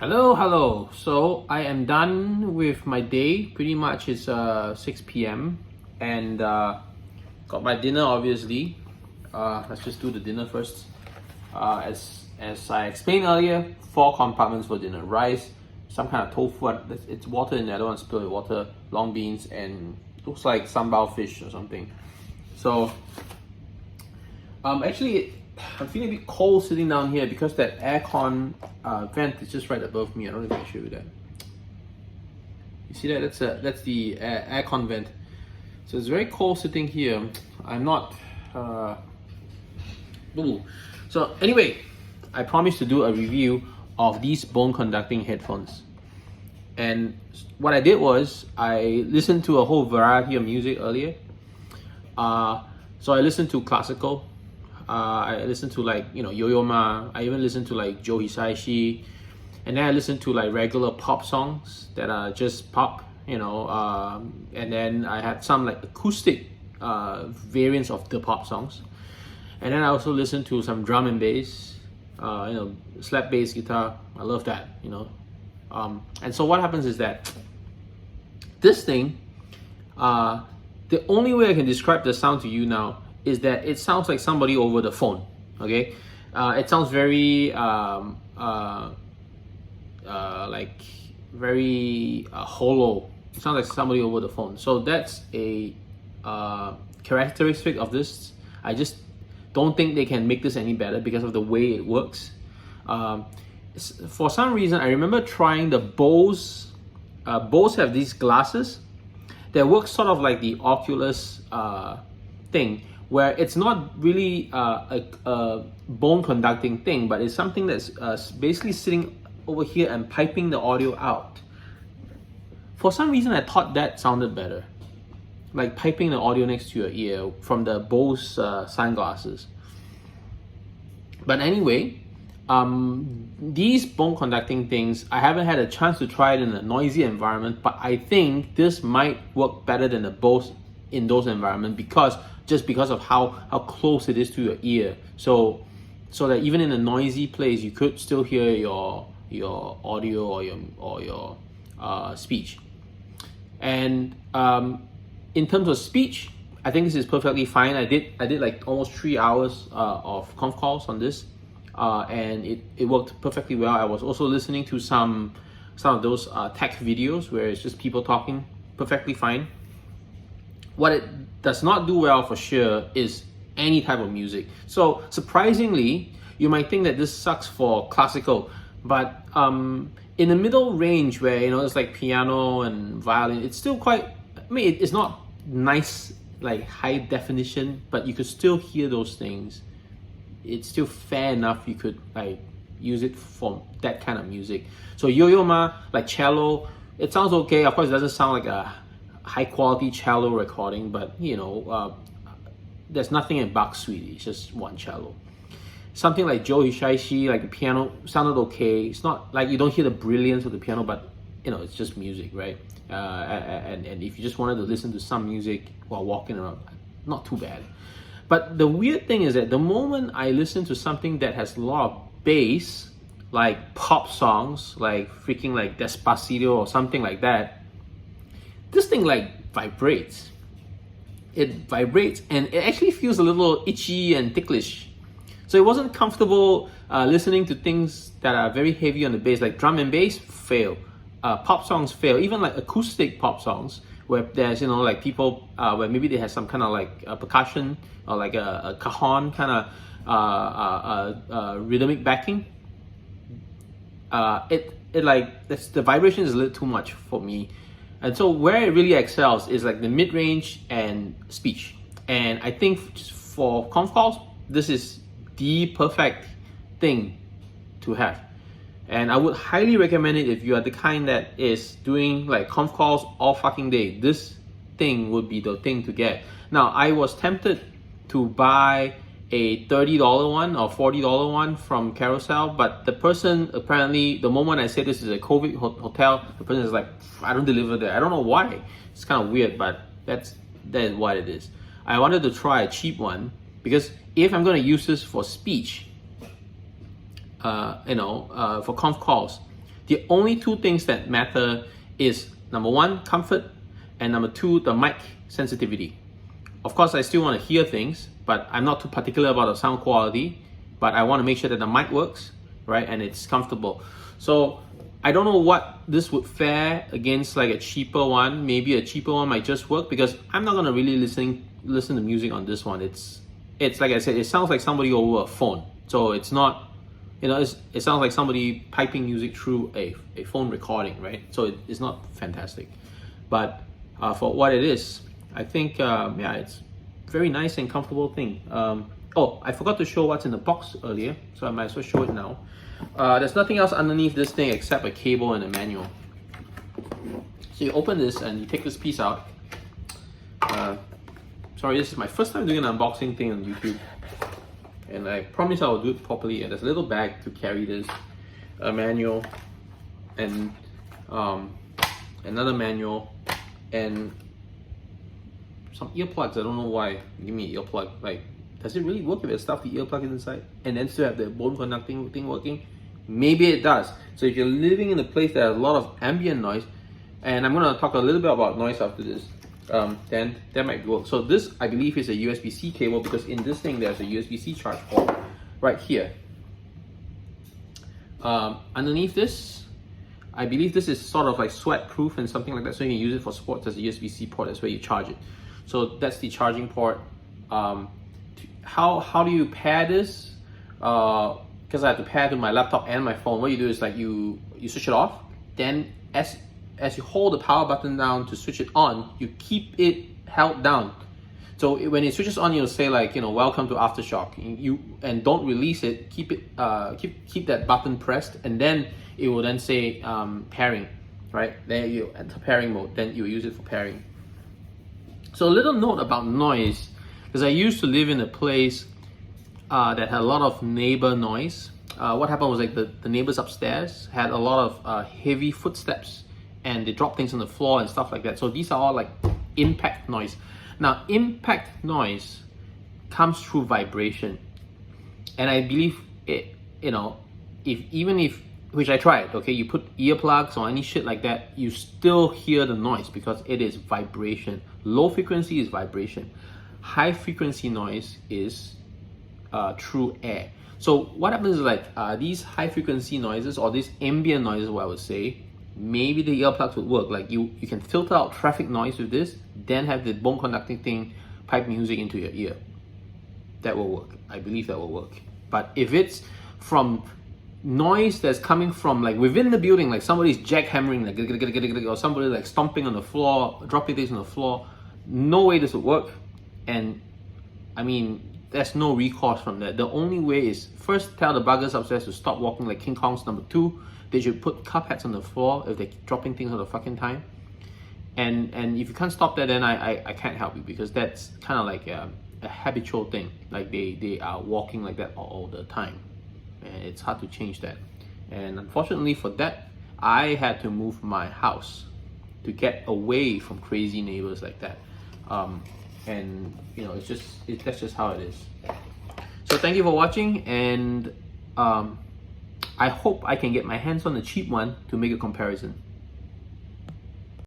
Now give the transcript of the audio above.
Hello. So I am done with my day. Pretty much it's 6 p.m. and got my dinner obviously. Let's just do the dinner first. As I explained earlier, 4 compartments for dinner: rice, some kind of tofu. It's water in there. I don't want to spill the water. Long beans and looks like sambal fish or something. So actually, I'm feeling a bit cold sitting down here because that aircon vent is just right above me. I don't know if I can show you that. You see that? That's the aircon vent. So it's very cold sitting here. I'm not. So anyway, I promised to do a review of these bone conducting headphones. And what I did was I listened to a whole variety of music earlier. So I listened to classical. I listened to Yo-Yo Ma. I even listened to Joe Hisaishi, and then I listened to regular pop songs that are just pop, and then I had some acoustic variants of the pop songs, and then I also listened to some drum and bass, slap bass guitar. I love that, and so what happens is that this thing, the only way I can describe the sound to you now is that it sounds like somebody over the phone. Okay, it sounds very very hollow. It sounds like somebody over the phone. So that's a characteristic of this. I just don't think they can make this any better because of the way it works. For some reason, I remember trying the Bose. Bose have these glasses that work sort of like the Oculus thing, where it's not really a bone conducting thing, but it's something that's basically sitting over here and piping the audio out. For some reason, I thought that sounded better, like piping the audio next to your ear from the Bose sunglasses. But anyway, these bone conducting things, I haven't had a chance to try it in a noisy environment, but I think this might work better than the Bose in those environments because of how close it is to your ear, so that even in a noisy place you could still hear your audio or your speech. And in terms of speech, I think this is perfectly fine. I did like almost 3 hours of conf calls on this, and it worked perfectly well. I was also listening to some of those tech videos where it's just people talking, perfectly fine. What it does not do well for sure is any type of music. So surprisingly, you might think that this sucks for classical, but in the middle range where it's like piano and violin, it's still quite. I mean, it's not nice like high definition, but you could still hear those things. It's still fair enough. You could use it for that kind of music. So Yo-Yo Ma, like cello, it sounds okay. Of course, it doesn't sound like a high quality cello recording, but there's nothing in Bach suite. It's just one cello. Something like Joe Hisaishi, like the piano sounded okay. It's not like you don't hear the brilliance of the piano, but it's just music, right? And if you just wanted to listen to some music while walking around, not too bad. But the weird thing is that the moment I listen to something that has a lot of bass, like pop songs, like freaking like Despacito or something like that, this thing vibrates. It vibrates and it actually feels a little itchy and ticklish. So it wasn't comfortable listening to things that are very heavy on the bass, like drum and bass, fail. Pop songs fail. Even like acoustic pop songs where there's people where maybe they have some kind of percussion or like a cajon kind of rhythmic backing. The vibration is a little too much for me. And so where it really excels is like the mid-range and speech. And I think just for conf calls, this is the perfect thing to have. And I would highly recommend it if you are the kind that is doing like conf calls all fucking day. This thing would be the thing to get. Now, I was tempted to buy a $30 one or $40 one from Carousell, but the person apparently, the moment I said this is a COVID hotel, the person is like, I don't deliver there. I don't know why. It's kind of weird, but that is what it is. I wanted to try a cheap one because if I'm going to use this for speech, for conf calls, The only two things that matter is number one, comfort, and number two, the mic sensitivity. Of course, I still want to hear things, but I'm not too particular about the sound quality, but I want to make sure that the mic works, right? And it's comfortable. So I don't know what this would fare against like a cheaper one. Maybe a cheaper one might just work, because I'm not gonna really listen to music on this one. It's like I said, it sounds like somebody over a phone. So it's not, it sounds like somebody piping music through a phone recording, right? So it's not fantastic. But for what it is, I think yeah, it's very nice and comfortable thing. Oh, I forgot to show what's in the box earlier, so I might as well show it now. There's nothing else underneath this thing except a cable and a manual. So you open this and you take this piece out. Sorry, this is my first time doing an unboxing thing on YouTube, and I promise I will do it properly. And there's a little bag to carry this, a manual, and another manual, and some earplugs. I don't know why. Give me an earplug. Like, does it really work if I stuff the earplug inside and then still have the bone conducting thing working? Maybe it does. So if you're living in a place that has a lot of ambient noise, and I'm going to talk a little bit about noise after this, then that might work. So this, I believe, is a USB-C cable, because in this thing there's a USB-C charge port right here. Underneath this, I believe this is sort of like sweat proof and something like that, so you can use it for sports as a USB-C port. That's where you charge it. So that's the charging port. How do you pair this? Because I have to pair to my laptop and my phone. What you do is like you switch it off. Then as you hold the power button down to switch it on, you keep it held down. So when it switches on, you'll say like, welcome to AfterShokz. And don't release it. Keep it keep that button pressed, and then it will then say pairing, right? There you enter pairing mode. Then you use it for pairing. So a little note about noise, because I used to live in a place that had a lot of neighbor noise. What happened was like the neighbors upstairs had a lot of heavy footsteps, and they dropped things on the floor and stuff like that. So these are all like impact noise. Now, impact noise comes through vibration, and I believe it. If which I tried. Okay, you put earplugs or any shit like that, you still hear the noise because it is vibration. Low frequency is vibration. High frequency noise is through air. So what happens is like these high frequency noises, or these ambient noises, what I would say, maybe the earplugs would work. Like you can filter out traffic noise with this, then have the bone conducting thing pipe music into your ear. That will work. I believe that will work. But if it's from noise that's coming from like within the building, like somebody's jackhammering, like, or somebody like stomping on the floor, dropping things on the floor, no way this would work. And I mean, there's no recourse from that. The only way is first tell the buggers upstairs to stop walking like King Kong's number 2. They should put cup hats on the floor if they're dropping things all the fucking time. And if you can't stop that, then I can't help you, because that's kind of like a habitual thing. Like they are walking like that all the time, and it's hard to change that. And unfortunately for that, I had to move my house to get away from crazy neighbors like that. And that's just how it is. So thank you for watching, and I hope I can get my hands on the cheap one to make a comparison.